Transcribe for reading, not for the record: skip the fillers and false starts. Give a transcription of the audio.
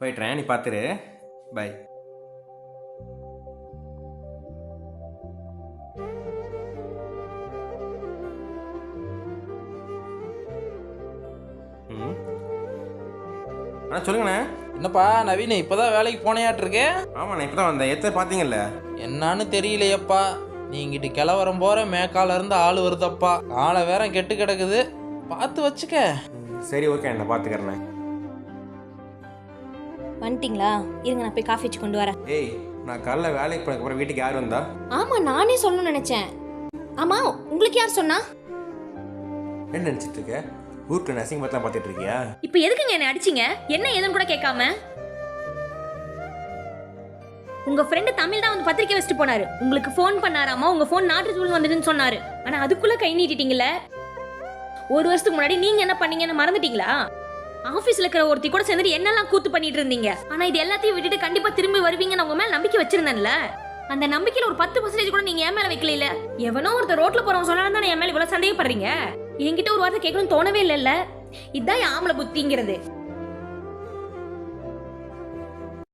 போயிட்டுறேன், நீ பார்த்துரு. பை. ம். சொல்லுங்கண்ணே. என்னப்பா நவீன், இப்போதான் வேலைக்கு போனையாட்டிருக்கே? ஆமாண்ணே, இப்போ தான் வந்தேன். எத்தனை பார்த்தீங்கல்ல? என்னான்னு தெரியலையப்பா. நீ இங்கிட்டு கிளவரம் போற மேக்கால இருந்து ஆள் வருதப்பா. ஆளை வேற கெட்டு கிடக்குது, பார்த்து வச்சுக்க. சரி, ஓகே, நான் பார்த்துக்கிறேண்ணே. வந்துட்டீங்களா? இருங்க, நான் போய் காஃபி வச்சு கொண்டு வரேன். ஏய், நான் காலைல வேலைக்கு போனதுக்கு அப்புறம் வீட்டுக்கு யார் வந்தா? ஆமா, நானே சொல்லணும்னு நினைச்சேன். ஆமா, உங்களுக்கு யார் சொன்னா? என்ன நினச்சிட்டு இருக்க? ஊருக்கு நர்சிங் பத்தலாம் பார்த்துட்டு இருக்கியா? இப்போ எதுக்குங்க என்ன அடிச்சீங்க? என்ன ஏதுன்னு கூட கேட்காம? உங்க ஃப்ரெண்டு தமிழ் தான் வந்து பத்திரிக்கை வச்சுட்டு போனாரு. உங்களுக்கு ஃபோன் பண்ணாராமா, உங்க ஃபோன் நாட் ரீச்சபிள் வந்துட்டுன்னு சொன்னாரு. ஆனா அதுக்குள்ள கை நீட்டிட்டீங்கல்ல. ஒரு வருஷத்துக்கு முன்னாடி நீங்க என்ன பண்ணீங்கன்னு மறந்துட்டீங்களா? ஆபீஸ்ல இருக்கிற ஒருத்தி கூட சேர்ந்து என்னெல்லாம் கூத்து பண்ணிட்டு இருந்தீங்க. ஆனா இது எல்லாத்தையும் விட்டுட்டு கண்டிப்பா திரும்பி வருவீங்கன்னு உங்க மேல நம்பிக்கை வச்சிருந்தேன்ல. அந்த நம்பிக்கையில ஒரு 10% கூட நீங்க என் மேல வைக்கல. இல்ல எவனோ ஒருத்தர் ரோட்ல போறவங்க சொன்னாலும் தானே என் மேல இவ்வளவு சந்தேகப்படுறீங்க. என்கிட்ட ஒரு வார்த்தை கேட்கணும்னு தோணவே இல்லைல்ல. இதுதான் ஆம்பளை புத்திங்கிறது.